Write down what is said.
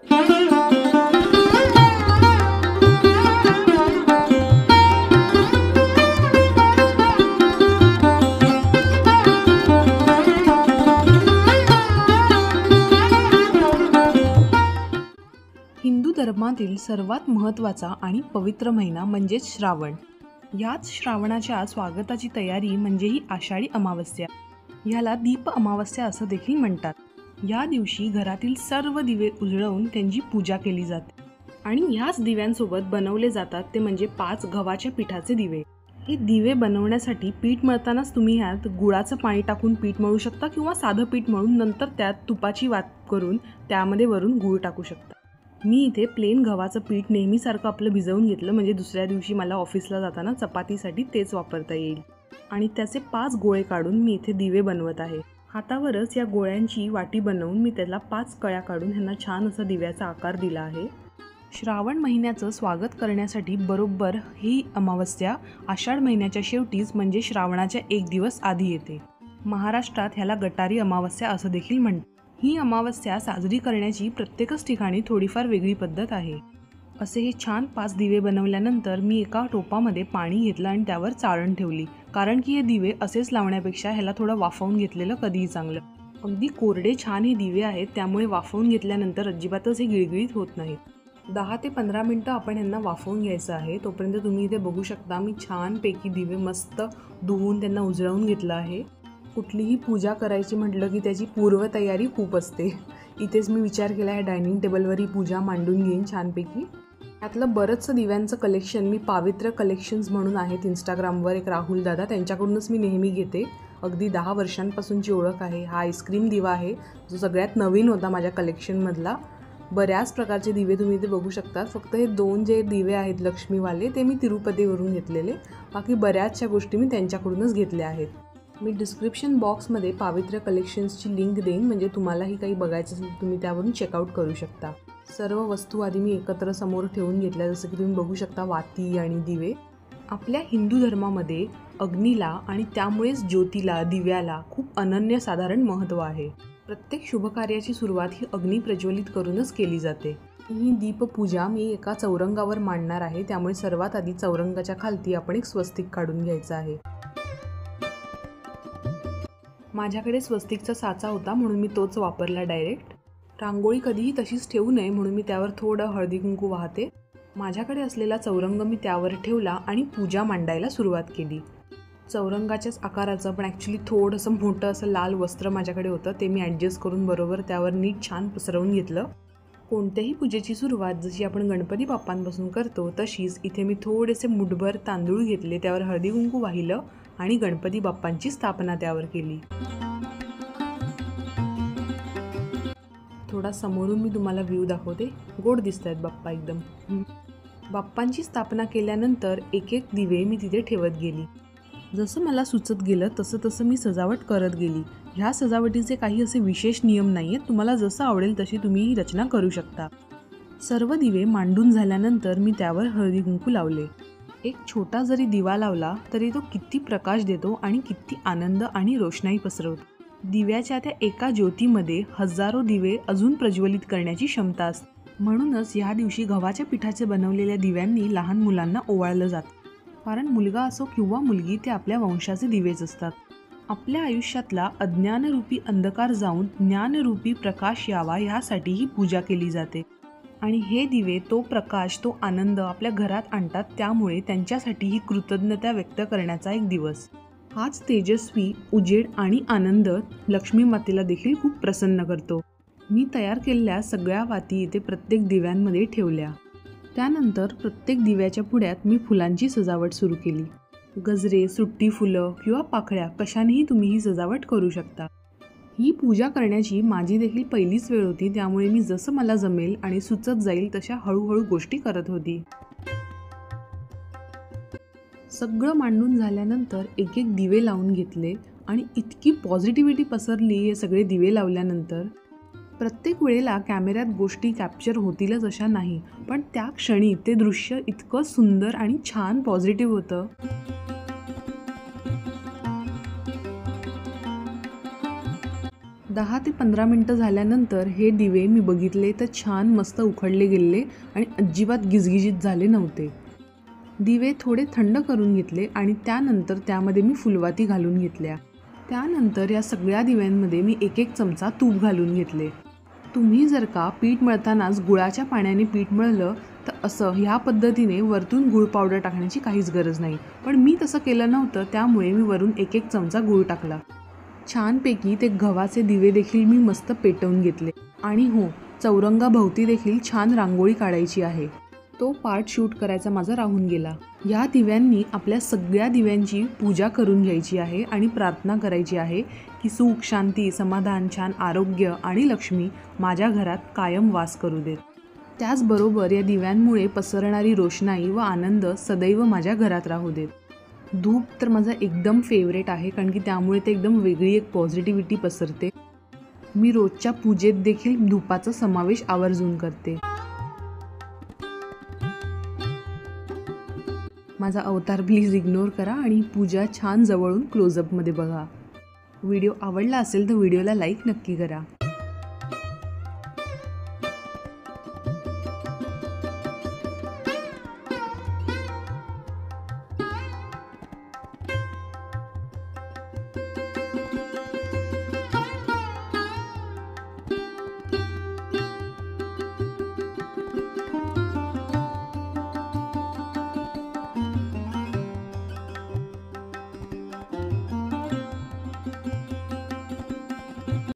हिंदू धर्मातील सर्वात महत्त्वाचा आणि पवित्र महिना म्हणजेच श्रावण. याच श्रावणाच्या स्वागताची तयारी म्हणजे ही आषाढी अमावस्या. ह्याला दीप अमावस्या असं देखील म्हणतात. या दिवशी घरातील सर्व दिवे उजळवून त्यांची पूजा केली जाते आणि ह्याच दिव्यांसोबत बनवले जातात ते म्हणजे 5 गव्हाच्या पिठाचे दिवे. हे दिवे बनवण्यासाठी पीठ मळतानाच तुम्ही ह्यात गुळाचं पाणी टाकून पीठ मळू शकता किंवा साधं पीठ मळून नंतर त्यात तुपाची वात करून त्यामध्ये वरून गूळ टाकू शकता. मी इथे प्लेन गव्हाचं पीठ नेहमीसारखं आपलं भिजवून घेतलं म्हणजे दुसऱ्या दिवशी मला ऑफिसला जाताना चपातीसाठी तेच वापरता येईल. आणि त्याचे 5 गोळे काढून मी इथे दिवे बनवत आहे. हातावरच या गोळ्यांची वाटी बनवून मी त्याला 5 कळ्या काढून ह्यांना छान असा दिव्याचा आकार दिला आहे. श्रावण महिन्याचं स्वागत करण्यासाठी बरोबर ही अमावस्या आषाढ महिन्याच्या शेवटीच म्हणजे श्रावणाच्या 1 दिवस आधी येते. महाराष्ट्रात ह्याला गटारी अमावस्या असं देखील म्हणतात. ही अमावस्या साजरी करण्याची प्रत्येकच ठिकाणी थोडीफार वेगळी पद्धत आहे. असे हे छान 5 दिवे बनवल्यानंतर मी एका टोपामध्ये पाणी घेतलं आणि त्यावर चाळण ठेवली, कारण की हे दिवे असेच लावण्यापेक्षा ह्याला थोडं वाफवून घेतलेलं कधीही चांगलं. अगदी कोरडे छान हे दिवे आहेत, त्यामुळे वाफवून घेतल्यानंतर अजिबातच हे गिळगिळीत होत नाहीत. 10 ते 15 मिनटं आपण ह्यांना वाफवून घ्यायचं आहे. तोपर्यंत तुम्ही इथे बघू शकता मी छानपैकी दिवे मस्त धुवून त्यांना उजळवून घेतलं आहे. कुठलीही पूजा करायची म्हटलं की त्याची पूर्वतयारी खूप असते. इथेच मी विचार केला आहे डायनिंग टेबलवर ही पूजा मांडून घेईन छानपैकी. यातलं बरंचसं दिव्यांचं कलेक्शन मी पावित्र कलेक्शन्स म्हणून आहेत इंस्टाग्रामवर, एक राहुल दादा, त्यांच्याकडूनच मी नेहमी घेते. अगदी 10 वर्षांपासूनची ओळख आहे. हा आईस्क्रीम दिवा आहे जो सगळ्यात नवीन होता माझ्या कलेक्शनमधला. बऱ्याच प्रकारचे दिवे तुम्ही इथे बघू शकता. फक्त हे 2 जे दिवे आहेत लक्ष्मीवाले ते मी तिरुपतीवरून घेतलेले, बाकी बऱ्याचशा गोष्टी मी त्यांच्याकडूनच घेतल्या आहेत. मी डिस्क्रिप्शन बॉक्समध्ये पावित्र कलेक्शन्सची लिंक देईन, म्हणजे तुम्हालाही काही बघायचं असेल तर तुम्ही त्यावरून चेकआउट करू शकता. सर्व वस्तू आधी मी एकत्र समोर ठेवून घेतल्या, जसं की तुम्ही बघू शकता वाती आणि दिवे. आपल्या हिंदू धर्मामध्ये अग्नीला आणि त्यामुळेच ज्योतीला, दिव्याला खूप अनन्यसाधारण महत्त्व आहे. प्रत्येक शुभकार्याची सुरुवात ही अग्नी प्रज्वलित करूनच केली जाते. ही दीपपूजा मी एका चौरंगावर मांडणार आहे, त्यामुळे सर्वात आधी चौरंगाच्या खालती आपण एक स्वस्तिक काढून घ्यायचं आहे. माझ्याकडे स्वस्तिकचा साचा होता म्हणून मी तोच वापरला डायरेक्ट. रांगोळी कधीही तशीच ठेवू नये म्हणून मी त्यावर थोडं हळदी कुंकू वाहते. माझ्याकडे असलेला चौरंग मी त्यावर ठेवला आणि पूजा मांडायला सुरुवात केली. चौरंगाच्याच आकाराचं पण ॲक्च्युली थोडंसं मोठं असं लाल वस्त्र माझ्याकडे होतं, ते मी ॲडजस्ट करून बरोबर त्यावर नीट छान पसरवून घेतलं. कोणत्याही पूजेची सुरुवात जशी आपण गणपती बाप्पांपासून करतो तशीच इथे मी थोडेसे मुठभर तांदूळ घेतले, त्यावर हळदी कुंकू वाहिलं आणि गणपती बाप्पांची स्थापना त्यावर केली. थोडा समोरून मी तुम्हाला व्ह्यू दाखवते. गोड दिसत आहेत बाप्पा एकदम. बाप्पांची स्थापना केल्यानंतर एक एक दिवे मी तिथे ठेवत गेली. जसं मला सुचत गेलं तसं मी सजावट करत गेली. ह्या सजावटीचे काही असे विशेष नियम नाही आहेत, तुम्हाला जसं आवडेल तशी तुम्ही ही रचना करू शकता. सर्व दिवे मांडून झाल्यानंतर मी त्यावर हळदी कुंकू लावले. एक छोटा जरी दिवा लावला तरी तो किती प्रकाश देतो आणि किती आनंद आणि रोषणाई पसरवतो. दिव्याच्या त्या एका ज्योतीमध्ये हजारो दिवे अजून प्रज्वलित करण्याची क्षमता असते. म्हणूनच ह्या दिवशी गव्हाच्या पिठाचे बनवलेल्या दिव्यांनी लहान मुलांना ओवाळलं जातं, कारण मुलगा असो किंवा मुलगी ते आपल्या वंशाचे दिवेच असतात. आपल्या आयुष्यातला अज्ञानरूपी अंधकार जाऊन ज्ञानरूपी प्रकाश यावा यासाठी ही पूजा केली जाते. आणि हे दिवे तो प्रकाश, तो आनंद आपल्या घरात आणतात, त्यामुळे त्यांच्यासाठी ही कृतज्ञता व्यक्त करण्याचा एक दिवस. हाच तेजस्वी उजेड आणि आनंद लक्ष्मी मातेला देखील खूप प्रसन्न करतो. मी तयार केलेल्या सगळ्या वाती इथे प्रत्येक दिव्यांमध्ये ठेवल्या. त्यानंतर प्रत्येक दिव्याच्या पुढ्यात मी फुलांची सजावट सुरू केली. गजरे, सुट्टी फुलं किंवा पाकळ्या कशानेही तुम्ही ही सजावट करू शकता. ही पूजा करण्याची माझी देखील पहिलीच वेळ होती, त्यामुळे मी जसं मला जमेल आणि सुचत जाईल तशा हळूहळू गोष्टी करत होती. सगळं मांडून झाल्यानंतर एक एक दिवे लावून घेतले आणि इतकी पॉझिटिव्हिटी पसरली हे सगळे दिवे लावल्यानंतर. प्रत्येक वेळेला कॅमेऱ्यात गोष्टी कॅप्चर होतीलच अशा नाही, पण त्या क्षणी ते दृश्य इतकं सुंदर आणि छान पॉझिटिव्ह होतं. 10 ते 15 मिनटं झाल्यानंतर हे दिवे मी बघितले तर छान मस्त उखडले गेले आणि अजिबात गिजगिजीत झाले नव्हते. दिवे थोडे थंड करून घेतले आणि त्यानंतर त्यामध्ये मी फुलवाती घालून घेतल्या. त्यानंतर या सगळ्या दिव्यांमध्ये मी एक चमचा तूप घालून घेतले. तुम्ही जर का पीठ मळतानाच गुळाच्या पाण्याने पीठ मळलं तर असं ह्या पद्धतीने वरतून गूळ पावडर टाकण्याची काहीच गरज नाही. पण मी तसं केलं नव्हतं, त्यामुळे मी वरून एक चमचा गूळ टाकला. छानपैकी ते गव्हाचे दिवे देखील मी मस्त पेटवून घेतले. आणि हो, चौरंगाभोवती देखील छान रांगोळी काढायची आहे. तो पार्ट शूट करायचा माझा राहून गेला. या दिव्यांनी आपल्या सगळ्या दिव्यांची पूजा करून घ्यायची आहे आणि प्रार्थना करायची आहे की सुख, शांती, समाधान, छान आरोग्य आणि लक्ष्मी माझ्या घरात कायम वास करू देत. त्याचबरोबर या दिव्यांमुळे पसरणारी रोषणाई व आनंद सदैव माझ्या घरात राहू देत. धूप तर माझा एकदम फेवरेट आहे, कारण की त्यामुळे ते एकदम वेगळी एक पॉझिटिव्हिटी पसरते. मी रोजच्या पूजेत देखील धूपाचा समावेश आवर्जून करते. माझा अवतार प्लीज इग्नोर करा आणि पूजा छान जवळून क्लोजअपमध्ये बघा. व्हिडिओ आवडला असेल तर व्हिडिओला लाईक नक्की करा.